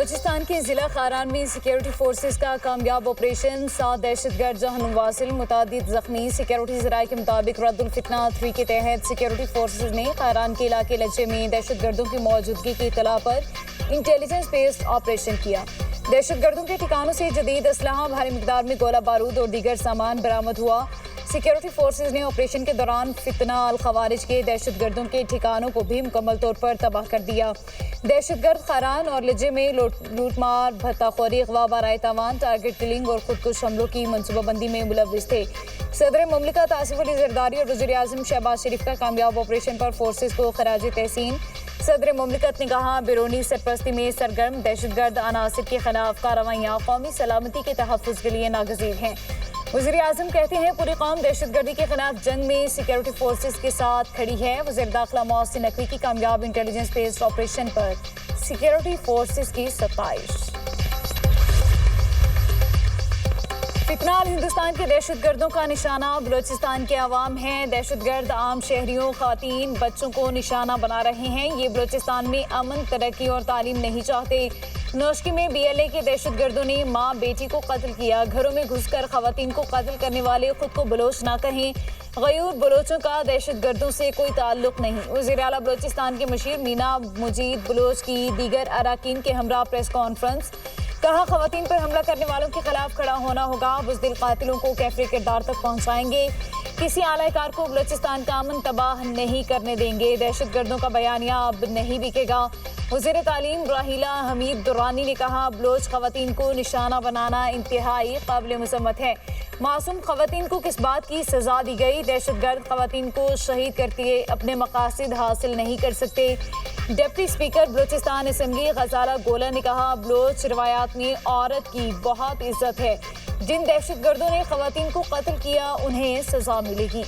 बलूचिस्तान के जिला खारान में सिक्योरिटी फोर्सेस का कामयाब ऑपरेशन, 7 दहशतगर्द जहन्नुम वासिल, मुतादिद जख्मी। सिक्योरिटी जराये के मुताबिक रद्दुल फितना 3 के तहत सिक्योरिटी फोर्सेस ने खारान के इलाके लज्जे में दहशतगर्दों की मौजूदगी की इत्तला पर इंटेलिजेंस बेस्ड ऑपरेशन किया। दहशतगर्दों के ठिकानों से जदीद असलहा, भारी मिकदार में गोला बारूद और दीगर सामान बरामद हुआ। सिक्योरिटी फोर्सेज ने ऑपरेशन के दौरान फितना अल खवारिज के दहशतगर्दों के ठिकानों को भी मुकम्मल तौर पर तबाह कर दिया। दहशतगर्द खारान और लज्जे में लूटमार, भत्ताखोरी, अगवा, बाराए तावान, टारगेट किलिंग और खुदकुश हमलों की मनसूबाबंदी में मुलव्विस थे। सदर मुमलिकत आसिफ अली जरदारी और वज़ीर आज़म शहबाज शरीफ का कामयाब ऑपरेशन पर फोर्सेज को खराज तहसीन। सदर मुमलिकत ने कहा, बैरूनी सरपरस्ती में सरगर्म दहशतगर्द अनासिर के खिलाफ कार्रवाइयाँ कौमी सलामती के तहफ़्फ़ुज़ के लिए नागज़ीर हैं। वज़ीर आज़म कहते हैं, पूरी कौम दहशतगर्दी के खिलाफ जंग में सिक्योरिटी फोर्सेस के साथ खड़ी है। वज़ीर दाखिला मोहसिन नकवी की कामयाब इंटेलिजेंस बेस्ड ऑपरेशन पर सिक्योरिटी फोर्सेस की सताइश। फितनाल हिंदुस्तान के दहशतगर्दों का निशाना बलूचिस्तान के अवाम हैं। दहशतगर्द आम शहरियों, ख़वातीन, बच्चों को निशाना बना रहे हैं। ये बलूचिस्तान में अमन, तरक्की और तालीम नहीं चाहते। नौशकी में BLA के दहशतगर्दों ने माँ बेटी को कत्ल किया। घरों में घुसकर ख़वातीन को कत्ल करने वाले खुद को बलोच ना कहें। गयूर बलोचों का दहशतगर्दों से कोई ताल्लुक नहीं। वज़ीर आला बलूचिस्तान के मशीर मीना मुजीद बलोच की दीगर अराकीन के हमरा प्रेस कॉन्फ्रेंस। कहा, ख़वातीन पर हमला करने वालों के खिलाफ खड़ा होना होगा। बुज़दिल कातिलों को कैफरे किरदार तक पहुँचाएंगे। किसी आलाकार को बलूचिस्तान का अमन तबाह नहीं करने देंगे। दहशतगर्दों का बयानिया अब नहीं बिकेगा। वज़ीर तालीम राहिला हमीद दुरानी ने कहा, बलोच ख़वातीन को निशाना बनाना इंतहाई काबिल मज़म्मत है। मासूम ख़वातीन को किस बात की सज़ा दी गई? दहशतगर्द ख़वातीन को शहीद करके अपने मकासद हासिल नहीं कर सकते। डिप्टी स्पीकर बलूचिस्तान असम्बली गजाला गोला ने कहा, बलोच रवायात में औरत की बहुत इज्जत है। जिन दहशतगर्दों ने ख़वातीन को कत्ल किया उन्हें सज़ा मिलेगी।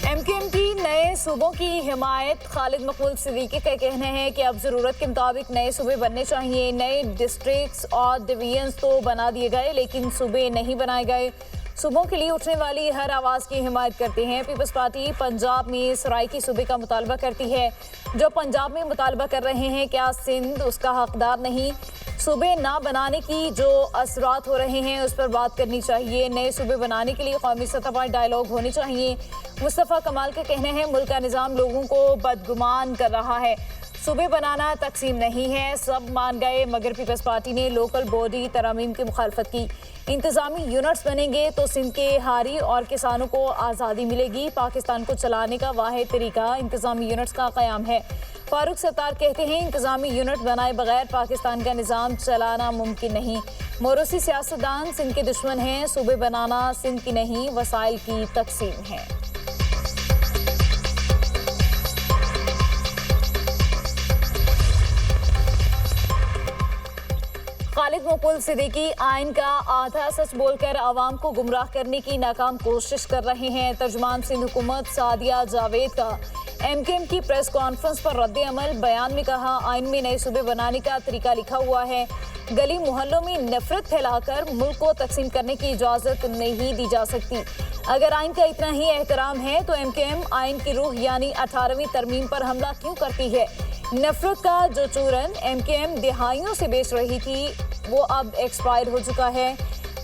MKM की नए सूबों की हिमायत। खालिद मकबूल सिद्दीकी का कहना है कि अब ज़रूरत के मुताबिक नए सूबे बनने चाहिए। नए डिस्ट्रिक्ट्स और डिवीजन्स तो बना दिए गए, लेकिन सूबे नहीं बनाए गए। सूबों के लिए उठने वाली हर आवाज़ की हिमायत करते हैं। पीपल्स पार्टी पंजाब में सराइकी सूबे का मुतालबा करती है। जो पंजाब में मुतालबा कर रहे हैं, क्या सिंध उसका हकदार नहीं? सूबे ना बनाने की जो असरात हो रहे हैं उस पर बात करनी चाहिए। नए सूबे बनाने के लिए कौमी सतह पर डायलॉग होने चाहिए। मुस्तफ़ा कमाल का कहना है, मुल्क का निज़ाम लोगों को बदगुमान कर रहा है। सूबे बनाना तकसीम नहीं है। सब मान गए, मगर पीपल्स पार्टी ने लोकल बॉडी तरामीम की मुखालफत की। इंतज़ामी यूनिट्स बनेंगे तो सिंध के हारी और किसानों को आज़ादी मिलेगी। पाकिस्तान को चलाने का वाहिद तरीका इंतज़ामी यूनिट्स का क़याम है। फारूक सत्तार कहते हैं, इंतज़ामी यूनिट बनाए बगैर पाकिस्तान का निज़ाम चलाना मुमकिन नहीं। मोरूसी सियासतदान सिंध के दुश्मन हैं। सूबे बनाना सिंध की नहीं, वसाइल की तकसीम है। खालिद मकबूल सिद्दीकी आइन का आधा सच बोलकर आवाम को गुमराह करने की नाकाम कोशिश कर रहे हैं। तर्जुमान सिंध हुकूमत सादिया जावेद का MKM की प्रेस कॉन्फ्रेंस पर रद्द अमल। बयान में कहा, आइन में नए सूबे बनाने का तरीका लिखा हुआ है। गली मोहल्लों में नफरत फैलाकर मुल्क को तकसीम करने की इजाज़त नहीं दी जा सकती। अगर आइन का इतना ही एहतराम है तो MKM आइन की रूह यानी 18वीं तरमीम पर हमला क्यों करती है? नफरत का जो चूरन MKM दिहाइयों से बेच रही थी वो अब एक्सपायर हो चुका है।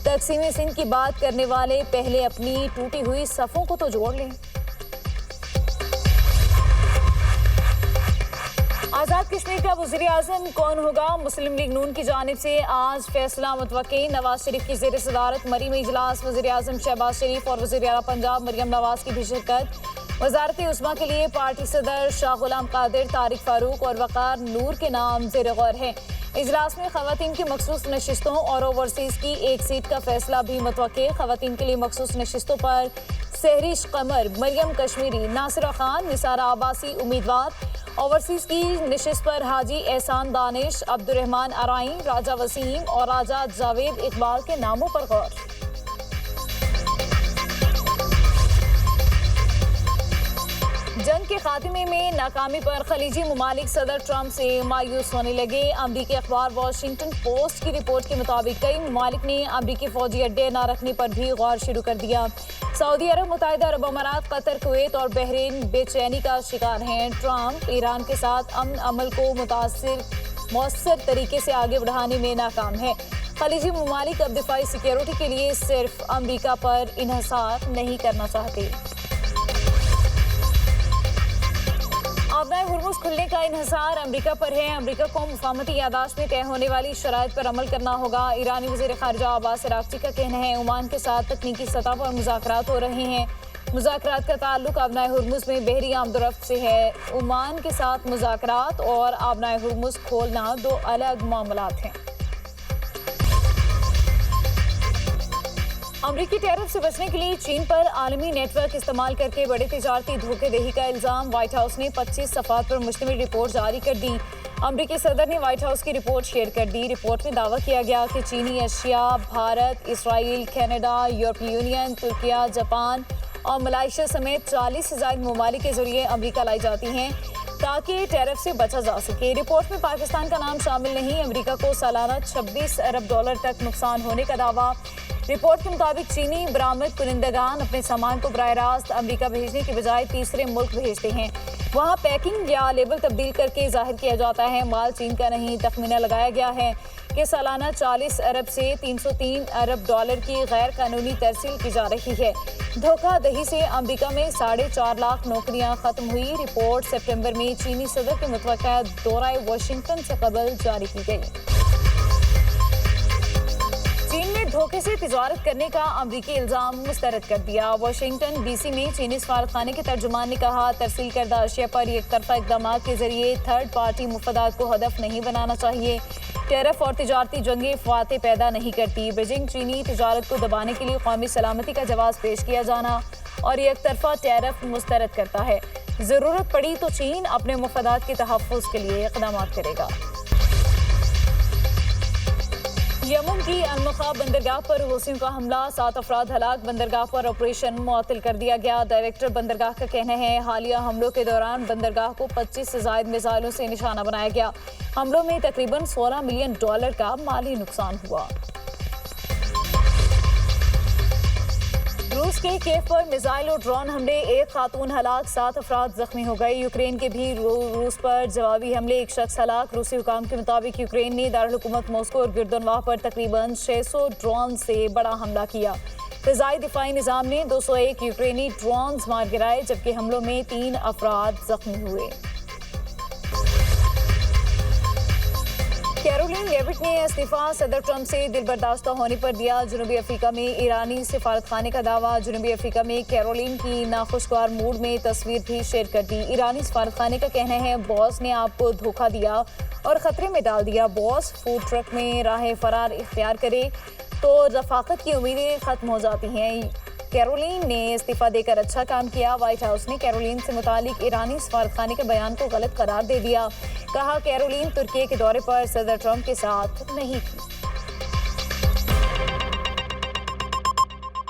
तकसीम सिंध की बात करने वाले पहले अपनी टूटी हुई सफ़ों को तो जोड़ लें। आज़ाद कश्मीर का वज़ीर आज़म कौन होगा? मुस्लिम लीग नून की जानिब से आज फैसला मुतवक्की। नवाज शरीफ की ज़ेर सदारत मरीम इजलास वज़ीर आज़म शहबाज शरीफ और वज़ीर आला पंजाब मरियम नवाज की भी शिरकत। वज़ारत उस्मा के लिए पार्टी सदर शाह गुलाम कादिर, तारिक फारूक और वक़ार नूर के नाम ज़ेर गौर है। इजलास में ख़वातीन की मखसूस नशिस्तों और ओवरसीज़ की एक सीट का फैसला भी मुतवक्की। ख़वातीन के लिए मखसूस नशिस्तों पर सहरिश कमर, मरियम कश्मीरी, नासिरा खान, निसारा आबासी उम्मीदवार। ओवरसीज़ की नशिस्त पर हाजी एहसान दानिश, अब्दुर्रहमान अराइन, राजा वसीम और राजा जावेद इकबाल के नामों पर गौर। जंग के खात्मे में नाकामी पर खलीजी ममालिक सदर ट्रंप से मायूस होने लगे। अमरीकी अखबार वाशिंगटन पोस्ट की रिपोर्ट के मुताबिक कई ममालिक ने अमरीकी फौजी अड्डे न रखने पर भी गौर शुरू कर दिया। सऊदी अरब, मुत्तहिदा अरब अमारात, कतर, कुवैत और बहरीन बेचैनी का शिकार हैं। ट्रंप ईरान के साथ अमन अमल को मौसर तरीके से आगे बढ़ाने में नाकाम है। खलीजी ममालिक अब दिफाई सिक्योरिटी के लिए सिर्फ अमरीका पर इन्हिसार नहीं करना चाहते। आबनाए हुर्मुज़ खुलने का इन्हिसार अमरीका पर है। अमरीका को मुफाहमती यादाश्त में तय होने वाली शराइत पर अमल करना होगा। ईरानी वज़ीर ख़ारिजा अब्बास अराग़ची का कहना है ओमान के साथ तकनीकी सतह पर मुज़ाकरात हो रहे हैं। मुज़ाकरात का ताल्लुक आबनाए हुर्मुज़ में बहरी आमदोरफ्त से है। ओमान के साथ मुज़ाकरात और आबनाए हुर्मुज़ खोलना दो अलग मामलात हैं। अमरीकी टैरिफ से बचने के लिए चीन पर आलमी नेटवर्क इस्तेमाल करके बड़े तिजारती धोखेदही का इल्जाम। व्हाइट हाउस ने 25 सफ़ात पर मुश्तमिल रिपोर्ट जारी कर दी। अमरीकी सदर ने व्हाइट हाउस की रिपोर्ट शेयर कर दी। रिपोर्ट में दावा किया गया कि चीनी अशिया भारत, इसराइल, कनाडा, यूरोपीय यूनियन, तुर्किया, जापान और मलाइशिया समेत 40 से ज़ायद ममालिक के जरिए अमरीका लाई जाती हैं ताकि टैरिफ से बचा जा सके। रिपोर्ट में पाकिस्तान का नाम शामिल नहीं। अमरीका को सालाना $26 अरब तक नुकसान होने का दावा। रिपोर्ट के मुताबिक चीनी बरामद कुनिंदगान अपने सामान को बराह रास्त अमरीका भेजने के बजाय तीसरे मुल्क भेजते हैं। वहाँ पैकिंग या लेबल तब्दील करके जाहिर किया जाता है माल चीन का नहीं। तखमीना लगाया गया है कि सालाना 40 अरब से $303 अरब की गैर कानूनी तरसील की जा रही है। धोखाधही से अमरीका में 4.5 लाख नौकरियां खत्म हुई। रिपोर्ट सितंबर में चीनी सदर के मुतवक्का दौरा वाशिंगटन से कबल जारी की गई। चीन में धोखे से तिजारत करने का अमरीकी इल्जाम मुस्तरद कर दिया। वाशिंगटन डीसी में चीनी सफारतखाने के तर्जुमान ने कहा तरसील करदा अशिया पर एक तरफा इकदाम के जरिए थर्ड पार्टी मुफादात को हदफ नहीं बनाना चाहिए। टैरिफ और तिजारती जंगें फ़ाते पैदा नहीं करती। बीजिंग चीनी तिजारत को दबाने के लिए कौमी सलामती का जवाब पेश किया जाना और एक तरफा टैरिफ मुस्तरद करता है। ज़रूरत पड़ी तो चीन अपने मुफादात के तहफ़्फ़ुज़ के लिए इक़दाम करेगा। यमन की अल-मख़ा बंदरगाह पर हूसियों का हमला, 7 अफराद हलाक। बंदरगाह पर ऑपरेशन मुअत्तल कर दिया गया। डायरेक्टर बंदरगाह का कहना है हालिया हमलों के दौरान बंदरगाह को 25 से ज़ायद मिसाइलों से निशाना बनाया गया। हमलों में तकरीबन $16 मिलियन का माली नुकसान हुआ। रूस के कीव पर मिसाइल और ड्रोन हमले, एक खातून हलाक, 7 अफराद जख्मी हो गए। यूक्रेन के भी रूस पर जवाबी हमले, एक शख्स हलाक। रूसी हुकाम के मुताबिक यूक्रेन ने दारुल-हुकूमत मॉस्को और गिरदोनवाह पर तकरीबन 600 ड्रोन से बड़ा हमला किया। फ़िज़ाई दिफाई निज़ाम ने 201 यूक्रेनी ड्रोन मार गिराए, जबकि हमलों में 3 अफराद जख्मी हुए। कैरोलिन लेविट ने इस्तीफ़ा सदर ट्रंप से दिलबर्दाश्त होने पर दिया। जनूबी अफ्रीका में ईरानी सिफारतखाने का दावा। जनूबी अफ्रीका में कैरोलिन की नाखुशगवार मूड में तस्वीर भी शेयर कर दी। ईरानी सिफारतखाने का कहना है बॉस ने आपको धोखा दिया और ख़तरे में डाल दिया। बॉस फूड ट्रक में राह फरार इख्तियार करे तो रफ़ाकत की उम्मीदें ख़त्म हो जाती हैं। कैरोलिन ने इस्तीफ़ा देकर अच्छा काम किया। व्हाइट हाउस ने कैरोलिन से मुतालिक ईरानी सफारतखाने के बयान को गलत करार दे दिया। कहा कैरोलिन तुर्की के दौरे पर सदर ट्रंप के साथ नहीं थी।